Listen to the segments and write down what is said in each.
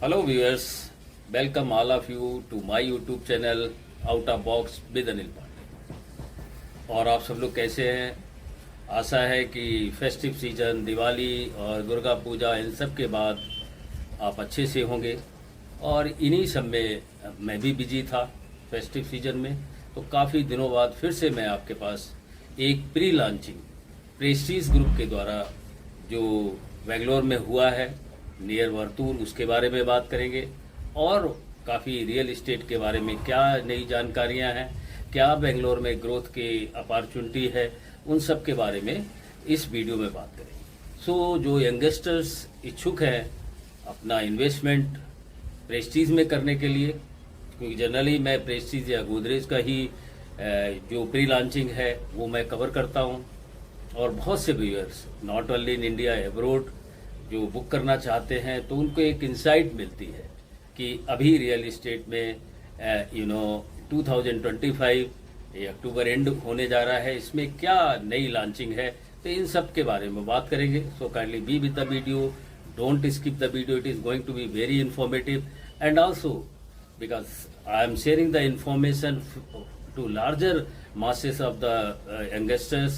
Hello viewers, welcome all of you to my YouTube channel Out of Box with Anil Pandey. और आप सब लोग कैसे हैं? आशा है कि फेस्टिव सीजन, दिवाली और दुर्गा पूजा इन सब के बाद आप अच्छे से होंगे। और इन्हीं सब में मैं भी बिजी था फेस्टिव सीजन में, तो काफ़ी दिनों बाद फिर से मैं आपके पास एक प्री लॉन्चिंग प्रेस्टीज ग्रुप के द्वारा जो बेंगलोर में हुआ है नियर वर्तूर, उसके बारे में बात करेंगे। और काफ़ी रियल इस्टेट के बारे में क्या नई जानकारियां हैं, क्या बेंगलोर में ग्रोथ की अपॉर्चुनिटी है, उन सब के बारे में इस वीडियो में बात करेंगे। सो जो यंगस्टर्स इच्छुक हैं अपना इन्वेस्टमेंट प्रेस्टीज में करने के लिए, क्योंकि जनरली मैं प्रेस्टीज या गोदरेज का ही जो प्री लॉन्चिंग है वो मैं कवर करता हूँ। और बहुत से viewers not only in India, abroad जो बुक करना चाहते हैं, तो उनको एक इंसाइट मिलती है कि अभी रियल इस्टेट में 2025 ये अक्टूबर एंड होने जा रहा है, इसमें क्या नई लॉन्चिंग है, तो इन सब के बारे में बात करेंगे। So kindly be with the video, don't skip the video, it is going to be very informative and also because I am sharing the information to larger masses of the youngsters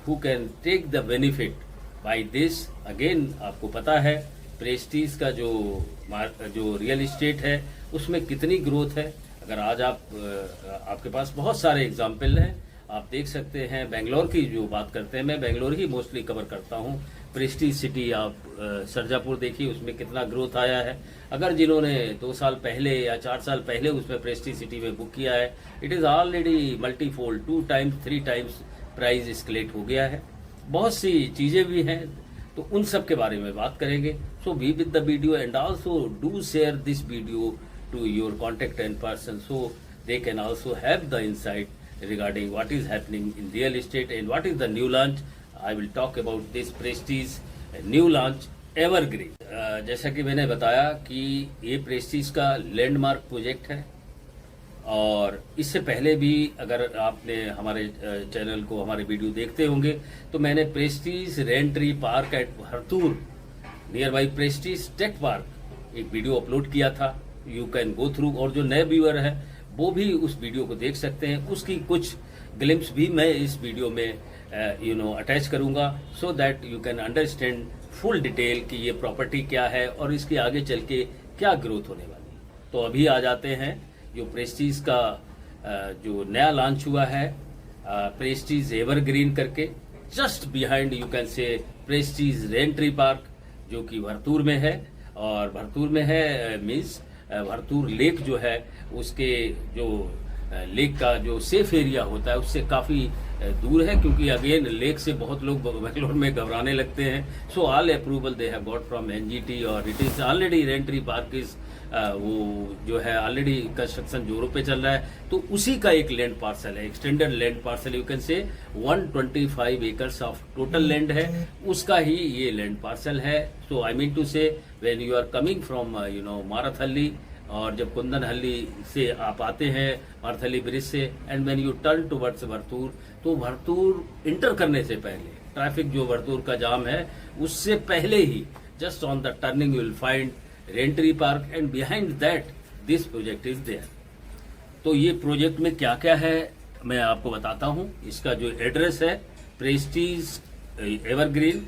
who can take the benefit by this। Again आपको पता है Prestige का जो real estate है उसमें कितनी growth है। अगर आज आपके पास बहुत सारे एग्जाम्पल हैं, आप देख सकते हैं। बेंगलोर की जो बात करते हैं, मैं बेंगलोर ही मोस्टली कवर करता हूँ। प्रेस्टीज सिटी आप सरजापुर देखिए, उसमें कितना ग्रोथ आया है। अगर जिन्होंने 2 साल पहले या 4 साल पहले उसमें प्रेस्टीज सिटी में बुक किया है, it is already multifold 2 times 3 times price escalate हो गया है। बहुत सी चीज़ें भी हैं, तो उन सब के बारे में बात करेंगे। So be with the video and also do share this video to your contact and person so they can also have the insight regarding what is happening in real estate and what is the new launch. I will talk about this Prestige new launch Evergreen। जैसा कि मैंने बताया कि ये Prestige का landmark project है। और इससे पहले भी अगर आपने हमारे चैनल को, हमारे वीडियो देखते होंगे, तो मैंने Prestige Raintree Park at Varthur near by Prestige Tech Park एक वीडियो अपलोड किया था। यू कैन गो थ्रू, और जो नए व्यूअर है वो भी उस वीडियो को देख सकते हैं। उसकी कुछ ग्लिम्स भी मैं इस वीडियो में अटैच करूंगा, so that you can understand full detail कि ये प्रॉपर्टी क्या है और इसके आगे चल के क्या ग्रोथ होने वाली है। तो अभी आ जाते हैं जो प्रेस्टीज का जो नया लॉन्च हुआ है, प्रेस्टीज एवरग्रीन करके। Just behind you can say Prestige Raintree Park, जो कि भरतूर में है। और भरतूर में है मीन्स भरतूर लेक जो है, उसके जो लेक का जो सेफ एरिया होता है उससे काफ़ी दूर है, क्योंकि अगेन लेक से बहुत लोग बेंगलोर में घबराने लगते हैं। So all approval they have got from NGT और it is already Raintree Park is वो जो है ऑलरेडी कंस्ट्रक्शन जोरों पे चल रहा है। तो उसी का एक लैंड पार्सल है, extended land parcel, you can से 125 एकर्स ऑफ टोटल लैंड है, उसका ही ये लैंड पार्सल है। So I mean to say when you are coming from Marathahalli, और जब कुंदनहल्ली से आप आते हैं मारथहल्ली ब्रिज से, and when you turn towards Varthur, तो भरतूर इंटर करने से पहले ट्रैफिक जो भरतूर का जाम है उससे पहले ही just on the turning you will find Raintree Park and behind that this project is there. तो ये प्रोजेक्ट में क्या क्या है मैं आपको बताता हूँ। इसका जो एड्रेस है Prestige Evergreen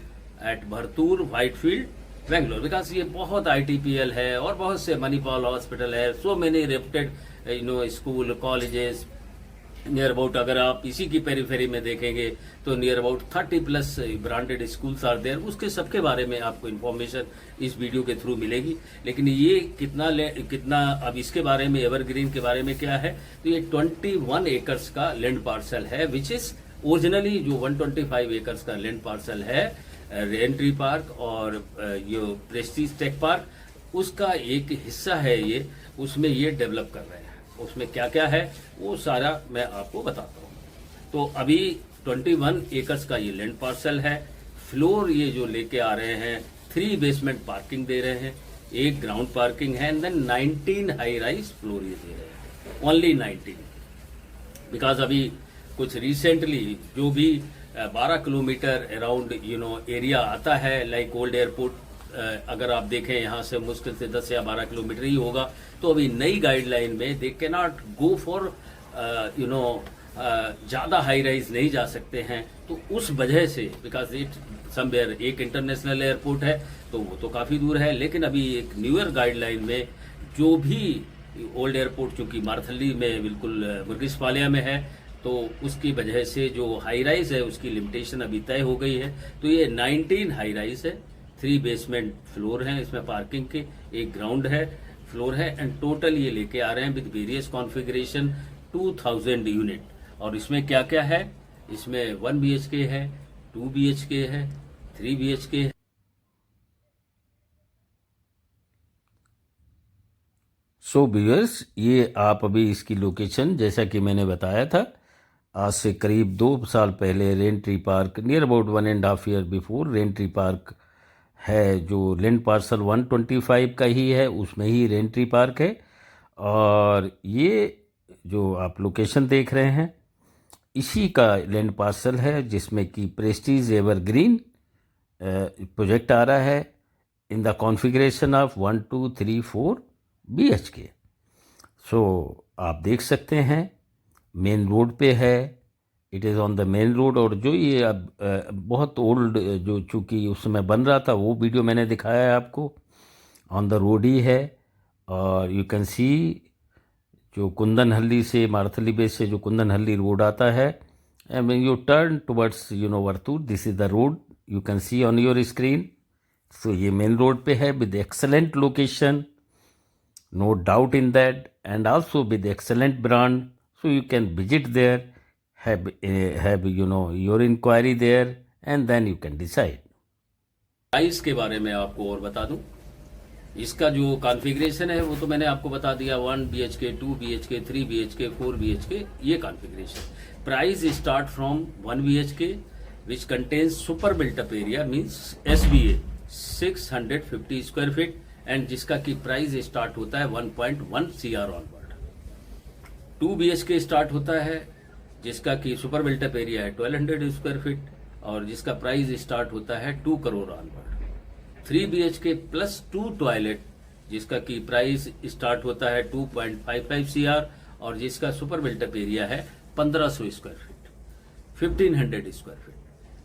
at Varthur Whitefield Bangalore, because ये बहुत ITPL है और बहुत से मणिपाल हॉस्पिटल है, so many reputed school colleges near about. अगर आप इसी की पेरीफेरी में देखेंगे तो near about 30+ branded schools are there. उसके सबके बारे में आपको इन्फॉर्मेशन इस वीडियो के थ्रू मिलेगी। लेकिन ये कितना अब इसके बारे में, एवरग्रीन के बारे में क्या है, तो ये 21 एकर्स का लैंड पार्सल है, विच इज ओरिजिनली जो 125 एकर्स का लैंड पार्सल है रेंट्री पार्क और ये प्रेस्टीज टेक पार्क, उसका एक हिस्सा है ये, उसमें ये डेवलप कर रहे हैं। उसमें क्या क्या है वो सारा मैं आपको बताता हूँ। तो अभी 21 एकर्स का ये लैंड पार्सल है। फ्लोर ये जो लेके आ रहे हैं, 3 बेसमेंट पार्किंग दे रहे हैं, 1 ग्राउंड पार्किंग है, and then 19 high rise floor ये दे रहे हैं, ओनली 19। बिकॉज अभी कुछ रिसेंटली जो भी 12 किलोमीटर अराउंड एरिया आता है, लाइक ओल्ड एयरपोर्ट, अगर आप देखें यहाँ से मुश्किल से 10 या 12 किलोमीटर ही होगा। तो अभी नई गाइडलाइन में they can not go for ज़्यादा हाई राइज नहीं जा सकते हैं। तो उस वजह से बिकॉज इट समवेयर एक इंटरनेशनल एयरपोर्ट है तो वो तो काफ़ी दूर है, लेकिन अभी एक न्यूअर गाइडलाइन में जो भी ओल्ड एयरपोर्ट चूंकि मारथली में बिल्कुल मुर्गिसपालिया में है तो उसकी वजह से जो हाई राइज है उसकी लिमिटेशन अभी तय हो गई है। तो ये 19 हाई राइज है, 3 बेसमेंट फ्लोर हैं इसमें पार्किंग के, एक ग्राउंड है फ्लोर है, एंड टोटल ये लेके आ रहे हैं विद वेरियस कॉन्फ़िगरेशन 2000 यूनिट। और इसमें क्या क्या है, इसमें 1 BHK है, 2 BHK है, 3 BHK है। सो व्यूअर्स, ये आप अभी इसकी लोकेशन जैसा कि मैंने बताया था, आज से करीब 2 साल पहले Raintree Park near about 1.5 year before Raintree Park है जो लैंड पार्सल 125 का ही है, उसमें ही रेंट्री पार्क है। और ये जो आप लोकेशन देख रहे हैं इसी का लैंड पार्सल है जिसमें कि प्रेस्टीज एवरग्रीन प्रोजेक्ट आ रहा है in the configuration of 1 2 3 4 BHK। सो आप देख सकते हैं मेन रोड पे है, it is on the main road. और जो ये अब बहुत ओल्ड जो चूँकि उस समय बन रहा था वो वीडियो मैंने दिखाया है आपको, ऑन द रोड ही है। और यू कैन सी जो कुंदनहल्ली से मारथली बेस से जो कुंदनहल्ली रोड आता है, and when you turn towards Varthur, this is the road you can see on your screen. So ये मेन रोड पे है with excellent location, no doubt in that, and also with excellent brand. So you can visit there, have your inquiry there, and then you can decide. Price के बारे में आपको और बता दूं, इसका जो कॉन्फ़िगरेशन है वो तो मैंने आपको बता दिया, 1 BHK, 2 BHK, 3 BHK, 4 BHK ये configuration. Price start from 1 BHK which contains super built up area means SBA 650 square feet, and जिसका की प्राइस स्टार्ट होता है 1.1 CR ऑनवर्ड। 2 BHK स्टार्ट होता है जिसका की सुपर बिल्टअप एरिया है 1200 स्क्वायर फीट और जिसका प्राइस स्टार्ट होता है 2 crore onward. 3 BHK plus 2 toilet जिसका की प्राइस स्टार्ट होता है 2.55 CR और जिसका सुपर बिल्टअप एरिया है 1500 square feet, 1500 square feet.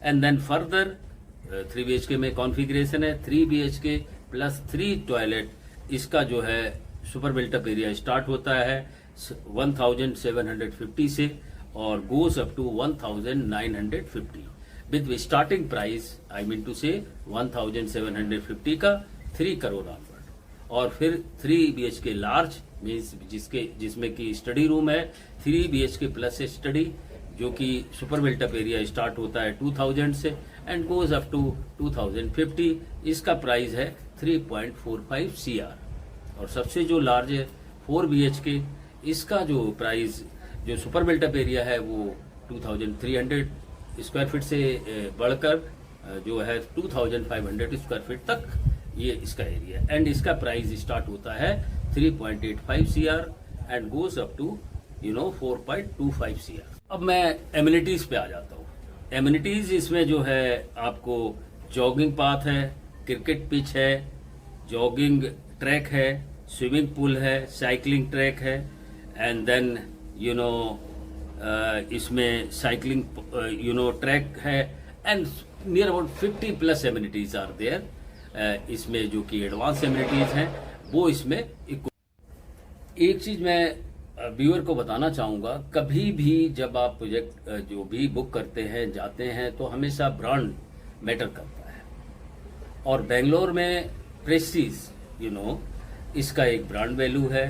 And then further 3 BHK में कॉन्फ़िगरेशन है 3 BHK प्लस 3 टॉयलेट, इसका जो है सुपर बिल्टअप एरिया स्टार्ट होता है 1750 से और goes up to 1950 with starting price I mean to say 1750 का 3 करोड़ ऑनवर्ड। और फिर 3 BHK लार्ज मीन्स जिसमें कि स्टडी रूम है 3 BHK प्लस स्टडी जो कि सुपर बिल्टअप एरिया स्टार्ट होता है 2000 से एंड गोज अप टू 2050, इसका प्राइस है 3.45 CR। और सबसे जो लार्ज है 4 BHK, इसका जो प्राइस जो सुपर बिल्टअप एरिया है वो 2300 स्क्वायर फीट से बढ़कर जो है 2500 स्क्वायर फीट तक ये इसका एरिया है एंड इसका प्राइस स्टार्ट होता है 3.85 CR and goes up to 4.25 CR। अब मैं एमिनिटीज पे आ जाता हूँ। एमिनिटीज इसमें जो है आपको जॉगिंग पाथ है, क्रिकेट पिच है, जॉगिंग ट्रैक है, स्विमिंग पूल है, साइकिलिंग ट्रैक है, एंड देन इसमें साइकिलिंग ट्रैक है and near about 50 plus amenities are there. इसमें जो कि एडवांस एमिनिटीज हैं वो इसमें एक चीज मैं व्यूअर को बताना चाहूंगा, कभी भी जब आप प्रोजेक्ट जो भी बुक करते हैं जाते हैं तो हमेशा ब्रांड मैटर करता है और बेंगलोर में प्रेस्टीज इसका एक ब्रांड वैल्यू है।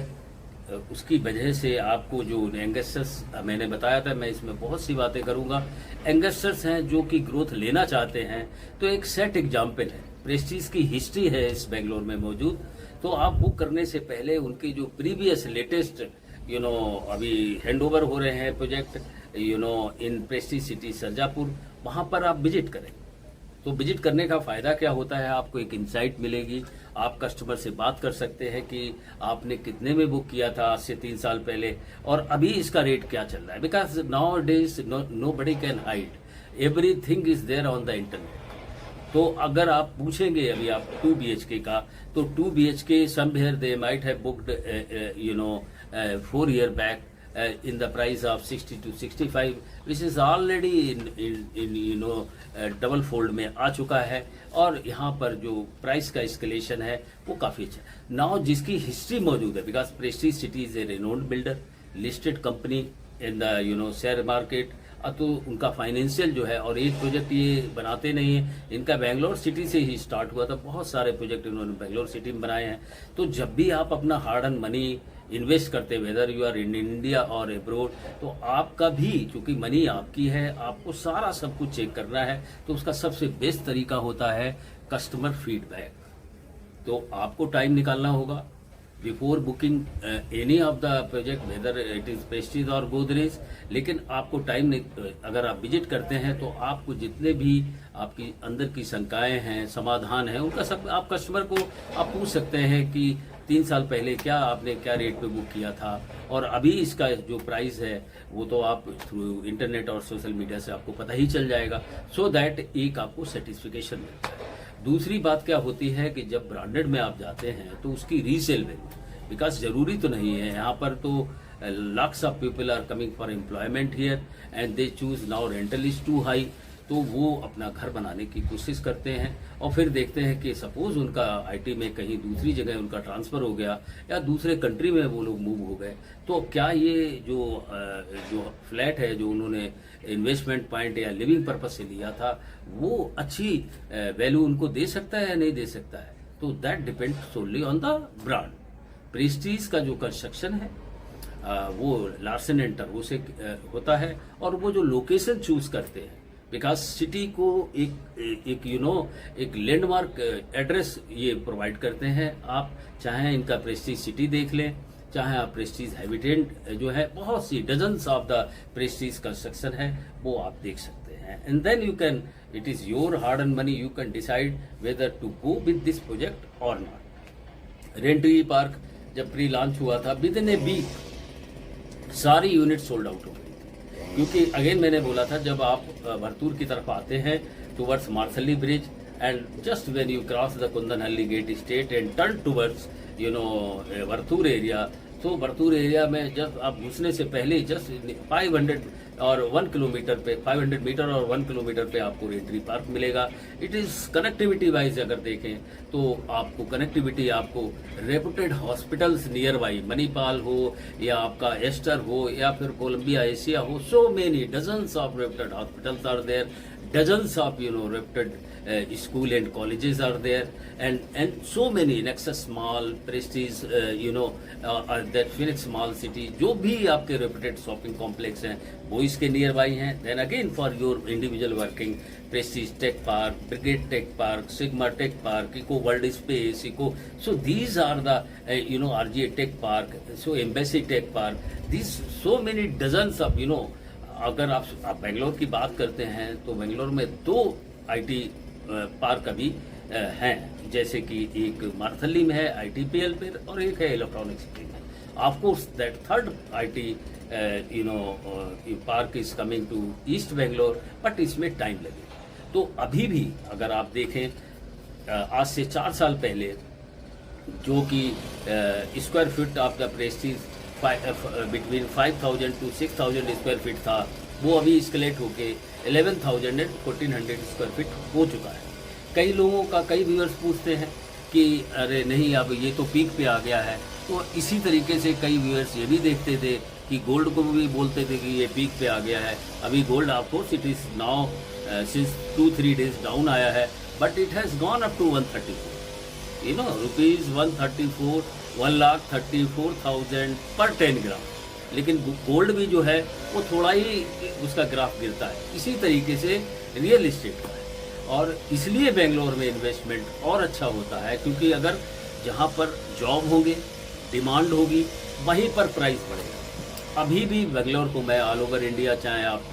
उसकी वजह से आपको जो यंगस्टर्स मैंने बताया था, मैं इसमें बहुत सी बातें करूंगा, यंगस्टर्स हैं जो कि ग्रोथ लेना चाहते हैं तो एक सेट एग्जाम्पल है, प्रेस्टीज की हिस्ट्री है इस बेंगलोर में मौजूद। तो आप बुक करने से पहले उनकी जो प्रीवियस लेटेस्ट अभी हैंडओवर हो रहे हैं project in Prestige city Sarjapur, वहां पर आप विजिट करें। तो विजिट करने का फायदा क्या होता है, आपको एक इंसाइट मिलेगी, आप कस्टमर से बात कर सकते हैं कि आपने कितने में बुक किया था आज से 3 साल पहले और अभी इसका रेट क्या चल रहा है, because nowadays nobody can hide, everything is there on the internet. तो अगर आप पूछेंगे अभी आप 2 BHK का, तो 2 BHK somewhere they might have booked 4 year back in the price of 60 to 65, which is already in double fold में आ चुका है। और यहाँ पर जो प्राइस का एस्केलेशन है वो काफ़ी अच्छा है। नाउ जिसकी हिस्ट्री मौजूद है, because Prestige city is a renowned builder, listed company in the share market, तो उनका फाइनेंशियल जो है, और एक प्रोजेक्ट ये बनाते नहीं है, इनका बेंगलोर सिटी से ही स्टार्ट हुआ था, बहुत सारे प्रोजेक्ट इन्होंने बेंगलोर सिटी में बनाए हैं। तो जब भी आप अपना हार्ड एंड मनी इन्वेस्ट करते, whether you are in India और अब्रोड, तो आपका भी, चूंकि मनी आपकी है, आपको सारा सब कुछ चेक करना है। तो उसका सबसे बेस्ट तरीका होता है कस्टमर फीडबैक। तो आपको टाइम निकालना होगा before booking any of the project, whether it is Prestige और गोदरेज। लेकिन आपको टाइम, अगर आप विजिट करते हैं तो आपको जितने भी आपकी अंदर की शंकाएं हैं, समाधान है, उनका सब आप कस्टमर को आप पूछ सकते हैं कि 3 साल पहले आपने क्या रेट पे बुक किया था, और अभी इसका जो प्राइस है वो तो आप थ्रू इंटरनेट और सोशल मीडिया से आपको पता ही चल जाएगा। सो दैट एक आपको सेटिस्फिकेशन मिलता है। दूसरी बात क्या होती है कि जब ब्रांडेड में आप जाते हैं तो उसकी रीसेल वैल्यू, बिकॉज जरूरी तो नहीं है, यहाँ पर तो lakhs of people are coming for employment here and they choose now rental is too high, तो वो अपना घर बनाने की कोशिश करते हैं। और फिर देखते हैं कि सपोज उनका आईटी में कहीं दूसरी जगह उनका ट्रांसफर हो गया या दूसरे कंट्री में वो लोग मूव हो गए, तो क्या ये जो फ्लैट है जो उन्होंने इन्वेस्टमेंट पॉइंट या लिविंग पर्पज से लिया था, वो अच्छी वैल्यू उनको दे सकता है या नहीं दे सकता है। तो that depend solely on the brand. Prestige का जो कंस्ट्रक्शन है वो लार्सन एंड टर्बो से होता है, और वो जो लोकेशन चूज करते हैं, बिकॉज सिटी को एक लैंडमार्क एड्रेस ये प्रोवाइड करते हैं। आप चाहे इनका प्रेस्टीज सिटी देख लें, चाहे आप प्रेस्टीज हैबिटेट जो है, बहुत सी dozens of the Prestige construction है, वो आप देख सकते हैं। And then you can, it is your hard and money, you can decide whether to go with this project और नॉट। रेंटरी पार्क जब प्री लॉन्च हुआ था, विद इन ए वीक सारी यूनिट सोल्ड आउट हो गई, क्योंकि again मैंने बोला था जब आप भरतूर की तरफ आते हैं towards Marathahalli bridge, and just when you cross the Kundanahalli gate state and turn towards Varthur area, तो भरतूर एरिया में जब आप घुसने से पहले जस्ट 500 और 1 किलोमीटर पे, 500 मीटर और 1 किलोमीटर पे आपको रेंटरी पार्क मिलेगा। इट इज कनेक्टिविटी वाइज अगर देखें तो आपको कनेक्टिविटी, आपको reputed hospitals near by, Manipal हो या आपका एस्टर हो या फिर कोलंबिया एशिया हो, so many dozens of reputed hospitals are there, dozens of reputed school and colleges are there, and so many Nexus Mall, Prestige, that Phoenix Mall City, जो भी आपके reputed shopping complex हैं वो इसके near by हैं। Then again for your individual working, Prestige Tech Park, Brigade Tech Park, Sigma Tech Park, Eco World Space, so these are the RGA Tech Park, so Embassy Tech Park, these so many dozens of अगर आप बेंगलोर की बात करते हैं तो बेंगलोर में 2 IT park अभी हैं, जैसे कि एक मार्थली में है आईटीपीएल पे, और एक है इलेक्ट्रॉनिक सिटी में। Of course that third IT park is coming to east Bangalore, but इसमें टाइम लगेगा। तो अभी भी अगर आप देखें आज से 4 साल पहले जो कि square feet of the Prestige between 5000 to 6000 square feet था, वो अभी स्केलेट होके 11,000 and 1400 स्क्वायर फीट हो चुका है। कई लोगों का, कई व्यूअर्स पूछते हैं कि अरे नहीं अब ये तो पीक पे आ गया है, तो इसी तरीके से कई व्यूअर्स ये भी देखते थे कि गोल्ड को भी बोलते थे कि ये पीक पे आ गया है। अभी गोल्ड आपको it is now since 2-3 days down आया है, but it has gone up to 134, rupees 134, 1,34,000 पर 10 ग्राम। लेकिन गोल्ड भी जो है वो थोड़ा ही उसका ग्राफ गिरता है। इसी तरीके से रियल इस्टेट का है, और इसलिए बेंगलोर में इन्वेस्टमेंट और अच्छा होता है, क्योंकि अगर जहाँ पर जॉब होंगे, डिमांड होगी, वहीं पर प्राइस बढ़ेगा। अभी भी बेंगलोर को मैं ऑल ओवर इंडिया, चाहे आप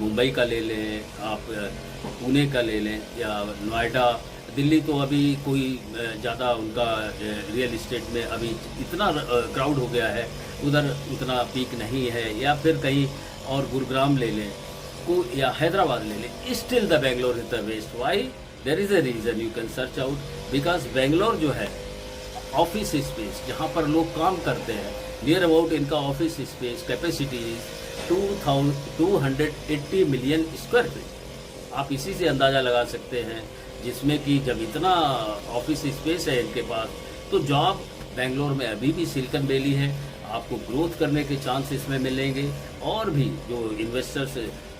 मुंबई का ले लें, आप पुणे का ले लें या नोएडा, दिल्ली, तो अभी कोई ज़्यादा उनका रियल इस्टेट में अभी इतना क्राउड हो गया है, उधर उतना पीक नहीं है। या फिर कहीं और गुरुग्राम ले लें को, या हैदराबाद ले लें, still the Bangalore is the best. Why? There is a reason, you can search out, because Bangalore जो है ऑफिस स्पेस जहाँ पर लोग काम करते हैं, नियर अबाउट इनका office space capacity is 280 million square feet. आप इसी से अंदाज़ा लगा सकते हैं, जिसमें कि जब इतना ऑफिस स्पेस है इनके पास, तो जॉब बेंगलोर में अभी भी सिलिकन वैली है, आपको ग्रोथ करने के चांस इसमें मिलेंगे। और भी जो इन्वेस्टर्स,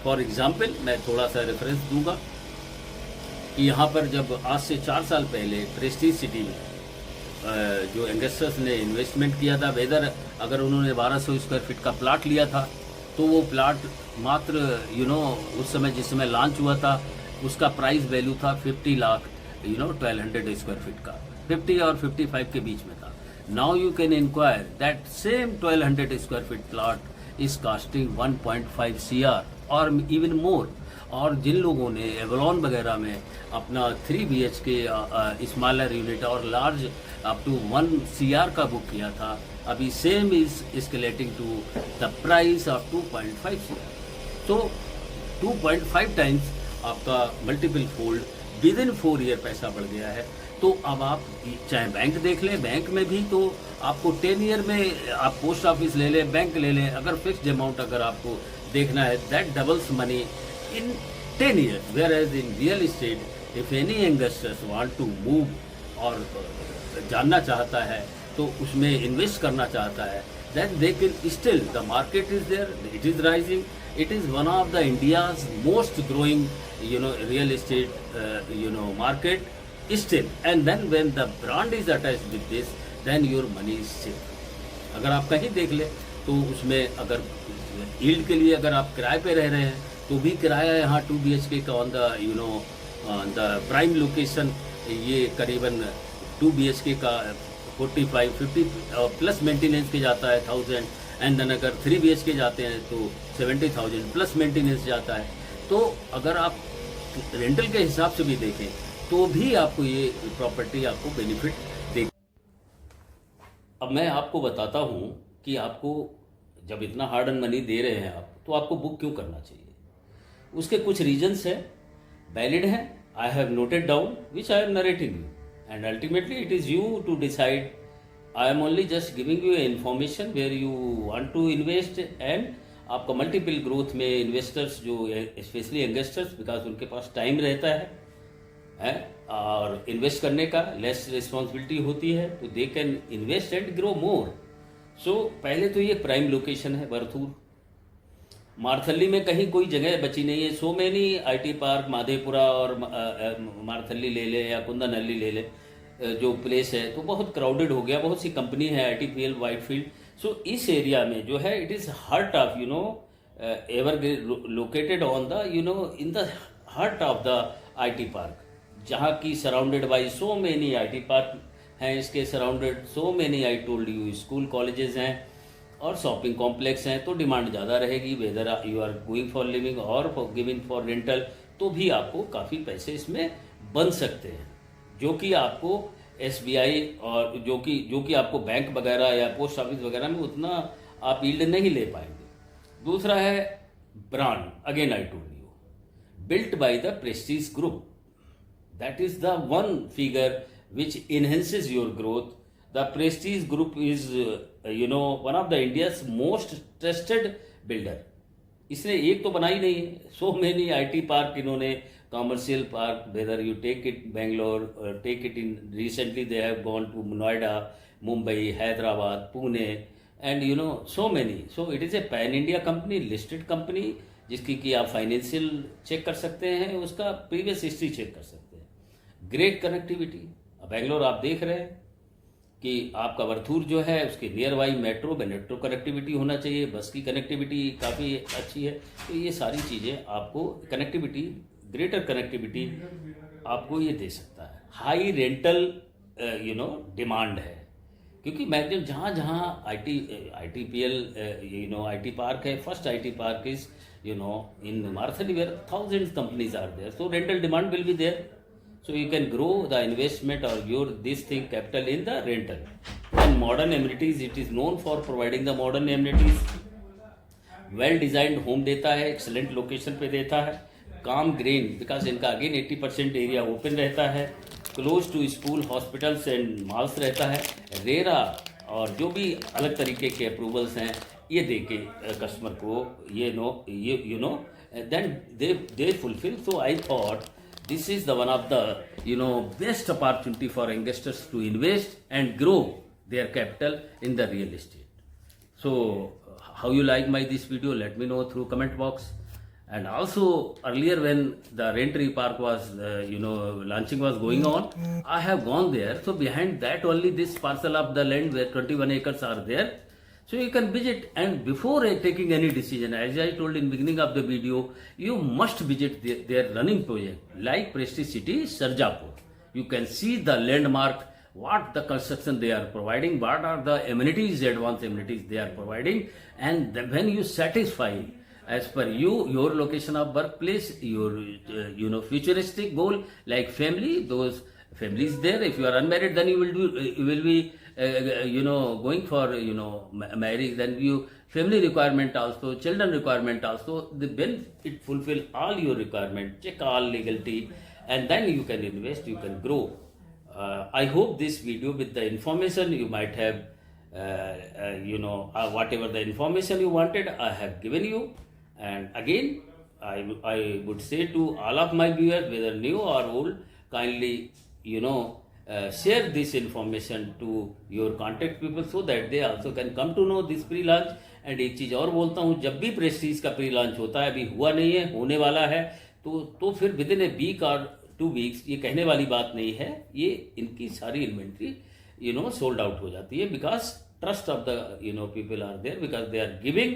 फॉर एग्जांपल मैं थोड़ा सा रेफरेंस दूंगा कि यहाँ पर जब आज से 4 साल पहले प्रेस्टीज सिटी में जो इन्वेस्टर्स ने इन्वेस्टमेंट किया था, वेदर अगर उन्होंने 1200 स्क्वायर फीट का प्लाट लिया था, तो वो प्लाट मात्र उस समय जिस समय लॉन्च हुआ था उसका प्राइस वैल्यू था 50 लाख 1200 स्क्वायर फीट का, 50 और 55 के बीच में था। Now you can enquire that same 1200 square feet plot is costing 1.5 CR और इवन मोर। और जिन लोगों ने एवलॉन वगैरह में अपना 3 BHK स्मॉलर यूनिट और लार्ज अप टू 1 CR का बुक किया था, अभी same is escalating to the price of 2.5 CR। तो 2.5 टाइम्स आपका multiple fold within 4 year पैसा बढ़ गया है। तो अब आप चाहे बैंक देख लें, बैंक में भी तो आपको 10 ईयर में आप पोस्ट ऑफिस ले लें, बैंक ले लें, अगर फिक्स्ड अमाउंट अगर आपको देखना है, that doubles money in 10 years, whereas in real estate, if any investors want to move और जानना चाहता है तो उसमें इन्वेस्ट करना चाहता है, then they can still, the market is there, it is rising, it is one of the India's most growing real estate market still, and then when the brand is attached with this, then your money is safe। अगर आप कहीं देख ले तो उसमें अगर yield के लिए अगर आप किराए पे रह रहे हैं तो भी किराया यहाँ 2 BHK का ऑन द प्राइम लोकेशन ये करीबन 2 BHK का 45-50 प्लस मेंटेनेंस के जाता है 1000, एंड देन अगर 3 BHK जाते हैं तो 70,000 प्लस मेंटेनेंस जाता है। तो अगर आप रेंटल के हिसाब से भी देखें तो भी आपको ये प्रॉपर्टी आपको बेनिफिट देगी। अब मैं आपको बताता हूँ कि आपको जब इतना हार्ड एंड मनी दे रहे हैं आप, तो आपको बुक क्यों करना चाहिए। उसके कुछ रीजंस हैं, वैलिड हैं, I have noted down which I am narrating you, and ultimately it is you to decide. I am only just giving you information where you want to invest, and आपका multiple growth में investors जो specially investors, because उनके पास time रहता है और invest करने का लेस रिस्पॉन्सिबिलिटी होती है, तो they can invest and grow more. So पहले तो ये प्राइम लोकेशन है वरथूर। मारथली में कहीं कोई जगह बची नहीं है। सो मैनी IT पार्क, माधेपुरा और मारथली ले ले या कुंदनहल्ली ले ले, जो प्लेस है तो बहुत क्राउडेड हो गया, बहुत सी कंपनी है, ITPL, वाइटफील्ड। सो इस एरिया में जो है it is heart of ever located on the in the heart of the IT park, जहाँ की surrounded by so many IT park हैं, इसके surrounded so many I told you school colleges हैं और शॉपिंग कॉम्प्लेक्स हैं, तो demand ज़्यादा रहेगी। Whether you are going for living और फॉर गिविंग फॉर रेंटल, तो भी आपको काफ़ी पैसे इसमें बन सकते हैं, जो कि आपको SBI और जो कि आपको बैंक वगैरह या पोस्ट ऑफिस वगैरह में उतना आप यील्ड नहीं ले पाएंगे। दूसरा है brand, again I told you, built by the Prestige group, that is the one figure which enhances your growth. The Prestige Group is one of the India's most trusted builder. इसने एक तो बनाई नहीं है, so many IT park इन्होंने, commercial park, whether you take it Bangalore or take it in recently they have gone to Noida, Mumbai, Hyderabad, Pune, and so many. So it is a pan India company, listed company, जिसकी कि आप financial check कर सकते हैं, उसका previous history check कर सकते हैं। ग्रेट कनेक्टिविटी, बेंगलोर आप देख रहे हैं कि आपका वरथूर जो है उसके नियर बाई मेट्रो कनेक्टिविटी होना चाहिए, बस की कनेक्टिविटी काफ़ी अच्छी है। तो ये सारी चीज़ें आपको कनेक्टिविटी, ग्रेटर कनेक्टिविटी आपको ये दे सकता है। हाई रेंटल डिमांड है, क्योंकि मैक्सिमम जहाँ ITPL IT पार्क है, first IT park is in Marthali where thousands companies are there, so rental demand will be there. So you can grow the investment or your this thing capital in the rental. And modern amenities, it is known for providing the modern amenities. Well designed home देता है, excellent location पे देता है, काम green, because इनका again 80% area open रहता है, close to school, hospitals and malls रहता है, रेरा और जो भी अलग तरीके के अप्रूवल्स हैं ये दे के कस्टमर को you know then they fulfil. So I thought this is the one of the best opportunity for investors to invest and grow their capital in the real estate. So how you like this video, let me know through comment box. And also earlier when the Raintree Park was launching was going on, I have gone there. So behind that only this parcel of the land where 21 acres are there. So you can visit, and before taking any decision, as I told in beginning of the video, you must visit their running project like Prestige City, Sarjapur. You can see the landmark, what the construction they are providing, what are the amenities, advanced amenities they are providing, and when you satisfy as per your location of workplace, your futuristic goal like family, those families there. If you are unmarried, then you will be going for marriage, then you family requirement also, children requirement also, then it fulfill all your requirement, check all legality, and then you can invest, you can grow. I hope this video with the information you might have whatever the information you wanted I have given you. And again I would say to all of my viewers, whether new or old, kindly share this information to your contact people so that they also can come to know this pre launch. And एक चीज़ और बोलता हूँ, जब भी Prestige का pre launch होता है, अभी हुआ नहीं है, होने वाला है, तो फिर विद इन ए वीक और 2 वीक्स, ये कहने वाली बात नहीं है, ये इनकी सारी इन्वेंट्री सोल्ड आउट हो जाती है, because trust of the people are there, because they are giving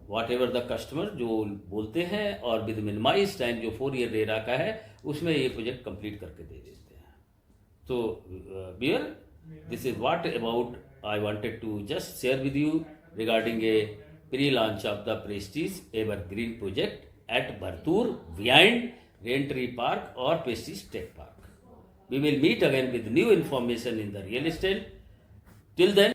whatever the customer जो बोलते हैं, और विद मिनिमाइज टाइम जो 4 ईयर रेरा का है उसमें ये प्रोजेक्ट कंप्लीट करके दे देते हैं. So, Beer, this is what about I wanted to just share with you regarding a pre-launch of the Prestige Evergreen project at Bhartur behind Raintree Park or Prestige Tech Park. We will meet again with new information in the real estate. Till then,